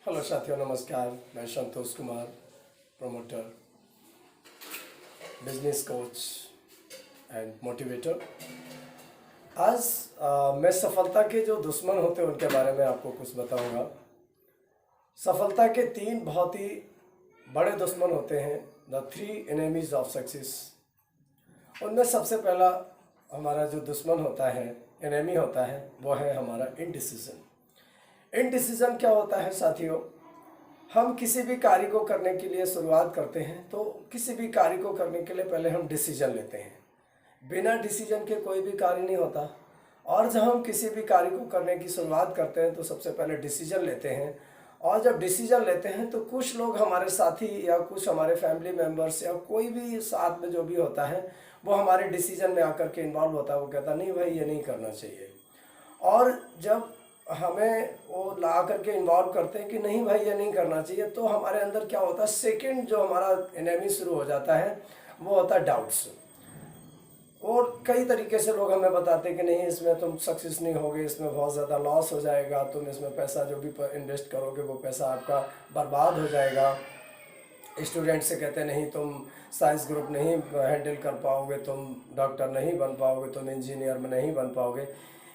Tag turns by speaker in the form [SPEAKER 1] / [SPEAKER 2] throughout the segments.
[SPEAKER 1] Hello साथियों, नमस्कार। मैं Santosh Kumar, promoter, business coach and motivator. आज मैं सफलता के जो दुश्मन होते हैं उनके बारे में आपको कुछ बताऊंगा। सफलता के तीन बहुत ही बड़े दुश्मन होते हैं, the three enemies of success. उनमें सबसे पहला हमारा जो दुश्मन होता है, एनिमी होता है, वो है हमारा इनडिसीजन। इनडिसीजन क्या होता है साथियों? हम किसी भी कार्य को करने के लिए शुरुआत करते हैं तो किसी भी कार्य को करने के लिए पहले हम डिसीजन लेते हैं। बिना डिसीजन के कोई भी कार्य नहीं होता। और जब हम किसी भी कार्य को करने की शुरुआत करते हैं तो सबसे पहले डिसीजन लेते हैं। और जब डिसीजन लेते हैं तो कुछ लोग हमारे साथी या कुछ हमारे फैमिली मेम्बर्स या कोई भी साथ में जो भी होता है वो हमारे डिसीजन में आकर के इन्वॉल्व होता है। वो कहता नहीं भाई, ये नहीं करना चाहिए। और जब हमें वो ला करके इन्वॉल्व करते हैं कि नहीं भाई ये नहीं करना चाहिए, तो हमारे अंदर क्या होता है, सेकंड जो हमारा एनिमी शुरू हो जाता है वो होता है डाउट्स। और कई तरीके से लोग हमें बताते हैं कि नहीं, इसमें तुम सक्सेस नहीं होगे, इसमें बहुत ज़्यादा लॉस हो जाएगा, तुम इसमें पैसा जो भी इन्वेस्ट करोगे वो पैसा आपका बर्बाद हो जाएगा। स्टूडेंट से कहते हैं नहीं, तुम साइंस ग्रुप नहीं हैंडल कर पाओगे, तुम डॉक्टर नहीं बन पाओगे, तुम इंजीनियर में नहीं बन पाओगे।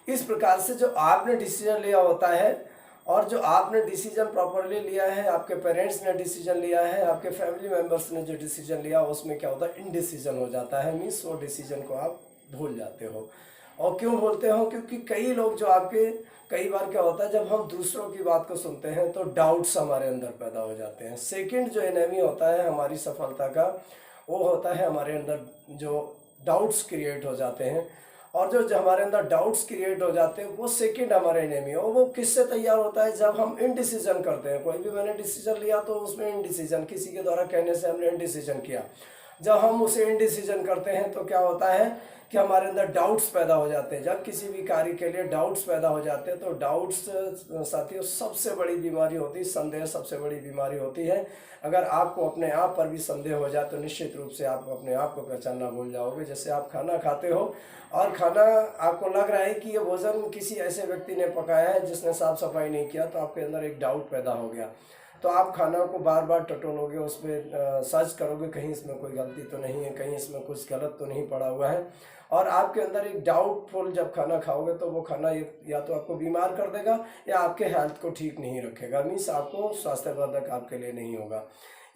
[SPEAKER 1] इस प्रकार से जो आपने डिसीजन लिया होता है और जो आपने डिसीजन प्रॉपरली लिया है, आपके पेरेंट्स ने डिसीजन लिया है, आपके फैमिली मेम्बर्स ने जो डिसीजन लिया, उसमें क्या होता है, इनडिसीजन हो जाता है। मीन्स वो डिसीजन को आप भूल जाते हो। और क्यों भूलते हो? क्योंकि कई लोग जो आपके, कई बार क्या होता है जब हम दूसरों की बात को सुनते हैं तो डाउट्स हमारे अंदर पैदा हो जाते हैं। सेकंड जो एनिमी होता है हमारी सफलता का, वो होता है हमारे अंदर जो डाउट्स क्रिएट हो जाते हैं। और जो हमारे अंदर डाउट्स क्रिएट हो जाते हैं वो सेकंड हमारे एनिमी है। और वो किससे तैयार होता है? जब हम इनडिसीजन करते हैं। कोई भी मैंने डिसीजन लिया तो उसमें इनडिसीजन, किसी के द्वारा कहने से हमने इनडिसीजन किया। जब हम उसे इनडिसीजन करते हैं तो क्या होता है कि हमारे अंदर डाउट्स पैदा हो जाते हैं। जब किसी भी कार्य के लिए डाउट्स पैदा हो जाते हैं तो डाउट्स साथियों सबसे बड़ी बीमारी होती है, संदेह सबसे बड़ी बीमारी होती है। अगर आपको अपने आप पर भी संदेह हो जाए तो निश्चित रूप से आप अपने आप को पहचानना भूल जाओगे। जैसे आप खाना खाते हो और खाना आपको लग रहा है कि ये भोजन किसी ऐसे व्यक्ति ने पकाया है जिसने साफ सफाई नहीं किया, तो आपके अंदर एक डाउट पैदा हो गया। तो आप खाना को बार बार टटोलोगे, उसमें सर्च करोगे कहीं इसमें कोई गलती तो नहीं है, कहीं इसमें कुछ गलत तो नहीं पड़ा हुआ है। और आपके अंदर एक डाउटफुल जब खाना खाओगे तो वो खाना या तो आपको बीमार कर देगा या आपके हेल्थ को ठीक नहीं रखेगा। मीन्स आपको स्वास्थ्यवर्धक आपके लिए नहीं होगा।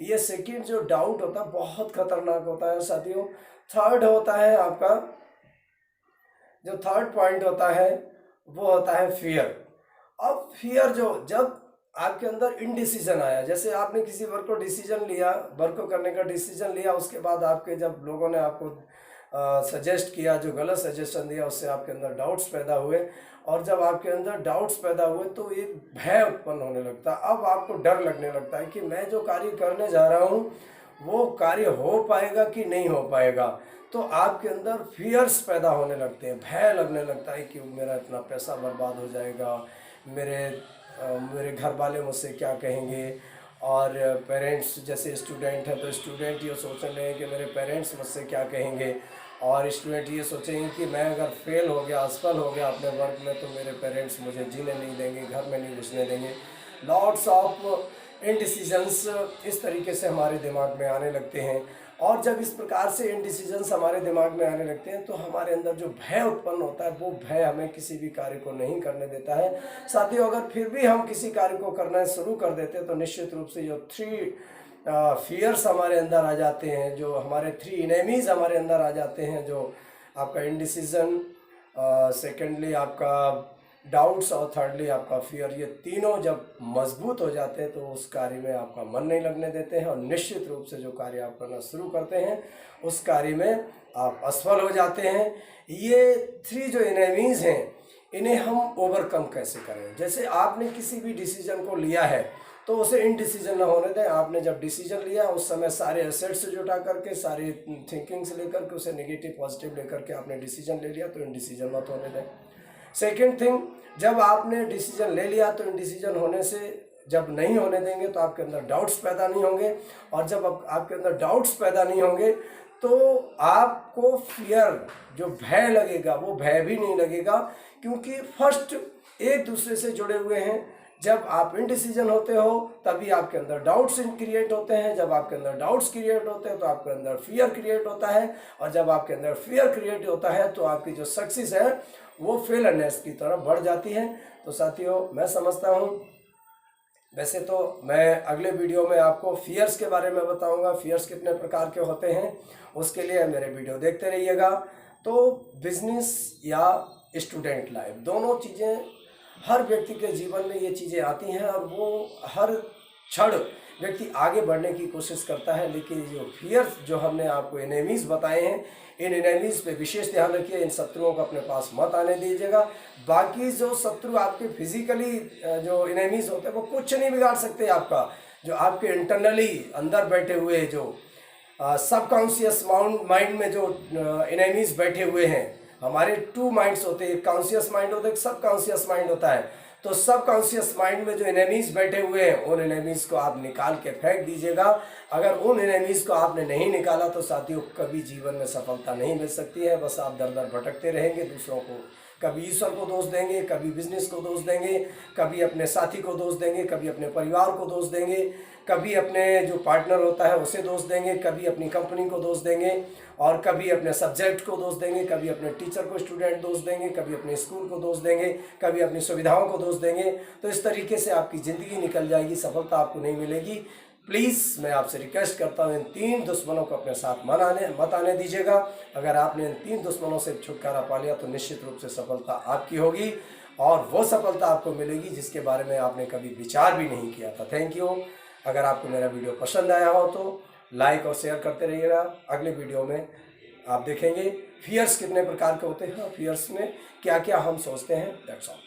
[SPEAKER 1] ये सेकंड जो डाउट होता है बहुत खतरनाक होता है साथियों। थर्ड होता है आपका, जो थर्ड पॉइंट होता है वो होता है फियर। अब फियर जब आपके अंदर इनडिसीजन आया, जैसे आपने किसी वर्क को डिसीजन लिया, वर्क को करने का डिसीजन लिया, उसके बाद आपके जब लोगों ने आपको सजेस्ट किया, जो गलत सजेशन दिया, उससे आपके अंदर डाउट्स पैदा हुए। और जब आपके अंदर डाउट्स पैदा हुए तो एक भय उत्पन्न होने लगता है। अब आपको डर लगने लगता है कि मैं जो कार्य करने जा रहा हूँ वो कार्य हो पाएगा कि नहीं हो पाएगा। तो आपके अंदर फियर्स पैदा होने लगते हैं, भय लगने लगता है कि मेरा इतना पैसा बर्बाद हो जाएगा, मेरे घर वाले मुझसे क्या कहेंगे। और पेरेंट्स, जैसे स्टूडेंट है तो स्टूडेंट ये सोच रहे हैं कि मेरे पेरेंट्स मुझसे क्या कहेंगे। और स्टूडेंट ये सोचेंगे कि मैं अगर फेल हो गया, असफल हो गया अपने वर्क में, तो मेरे पेरेंट्स मुझे जीने नहीं देंगे, घर में नहीं घुसने देंगे। लॉट्स ऑफ इनडिसीजंस इस तरीके से हमारे दिमाग में आने लगते हैं। और जब इस प्रकार से इनडिसीजंस हमारे दिमाग में आने लगते हैं तो हमारे अंदर जो भय उत्पन्न होता है वो भय हमें किसी भी कार्य को नहीं करने देता है। साथियों, अगर फिर भी हम किसी कार्य को करना शुरू कर देते हैं तो निश्चित रूप से जो थ्री फियर्स हमारे अंदर आ जाते हैं, जो हमारे थ्री एनिमीज हमारे अंदर आ जाते हैं, जो आपका इनडिसीजन, सेकेंडली आपका डाउट्स और थर्डली आपका फियर, ये तीनों जब मजबूत हो जाते हैं तो उस कार्य में आपका मन नहीं लगने देते हैं। और निश्चित रूप से जो कार्य आप करना शुरू करते हैं उस कार्य में आप असफल हो जाते हैं। ये थ्री जो एनिमीज हैं इन्हें हम ओवरकम कैसे करें? जैसे आपने किसी भी डिसीजन को लिया है तो उसे इनडिसीजन ना होने दें। आपने जब डिसीजन लिया उस समय सारे एसेट्स जुटा करके, सारी थिंकिंग से लेकर के, उसे नेगेटिव पॉजिटिव लेकर के आपने डिसीजन ले लिया, तो इनडिसीजन मत होने दें। सेकेंड थिंग, जब आपने डिसीजन ले लिया तो डिसीजन होने से जब नहीं होने देंगे तो आपके अंदर डाउट्स पैदा नहीं होंगे। और जब आपके अंदर डाउट्स पैदा नहीं होंगे तो आपको फियर, जो भय लगेगा, वो भय भी नहीं लगेगा। क्योंकि फर्स्ट एक दूसरे से जुड़े हुए हैं। जब आप इनडिसीजन होते हो तभी आपके अंदर डाउट्स क्रिएट होते हैं। जब आपके अंदर डाउट्स क्रिएट होते हैं तो आपके अंदर फियर क्रिएट होता है, और जब आपके अंदर फियर क्रिएट होता है तो आपकी जो सक्सेस है वो फेलरनेस की तरफ बढ़ जाती है। तो साथियों, मैं समझता हूँ, वैसे तो मैं अगले वीडियो में आपको फियर्स के बारे में बताऊंगा, फियर्स कितने प्रकार के होते हैं, उसके लिए मेरे वीडियो देखते रहिएगा। तो बिजनेस या स्टूडेंट लाइफ, दोनों चीज़ें हर व्यक्ति के जीवन में ये चीज़ें आती हैं, और वो हर क्षण व्यक्ति आगे बढ़ने की कोशिश करता है। लेकिन जो फियर्स जो हमने आपको एनेमीज़ बताए हैं, इन एनेमीज़ पे विशेष ध्यान रखिए, इन शत्रुओं को अपने पास मत आने दीजिएगा। बाकी जो शत्रु आपके फिजिकली जो एनेमीज़ होते हैं वो कुछ नहीं बिगाड़ सकते आपका। जो आपके इंटरनली अंदर बैठे हुए जो सबकॉन्शियस माइंड में जो एनेमीज़ बैठे हुए हैं, हमारे टू माइंड्स होते हैं, एक कॉन्शियस माइंड होता है, एक सब कॉन्शियस माइंड होता है। तो सब कॉन्शियस माइंड में जो एनेमीज़ बैठे हुए हैं, उन एनेमीज़ को आप निकाल के फेंक दीजिएगा। अगर उन एनेमीज़ को आपने नहीं निकाला तो साथियों, कभी जीवन में सफलता नहीं मिल सकती है। बस आप दर दर भटकते रहेंगे, दूसरों को कभी ईश्वर को दोष देंगे, कभी बिजनेस को दोष देंगे, कभी अपने साथी को दोष देंगे, कभी अपने परिवार को दोष देंगे, कभी अपने जो पार्टनर होता है उसे दोष देंगे, कभी अपनी कंपनी को दोष देंगे, और कभी अपने सब्जेक्ट को दोष देंगे, कभी अपने टीचर को स्टूडेंट दोष देंगे, कभी अपने स्कूल को दोष देंगे, कभी अपनी सुविधाओं को दोष देंगे। तो इस तरीके से आपकी ज़िंदगी निकल जाएगी, सफलता आपको नहीं मिलेगी। प्लीज़ मैं आपसे रिक्वेस्ट करता हूँ, इन 3 दुश्मनों को अपने साथ मत आने दीजिएगा। अगर आपने इन 3 दुश्मनों से छुटकारा पा लिया तो निश्चित रूप से सफलता आपकी होगी, और वो सफलता आपको मिलेगी जिसके बारे में आपने कभी विचार भी नहीं किया था। Thank you. अगर आपको मेरा वीडियो पसंद आया हो तो लाइक और शेयर करते रहिएगा। अगले वीडियो में आप देखेंगे फियर्स कितने प्रकार के होते हैं, फियर्स में क्या क्या हम सोचते हैं। That's all.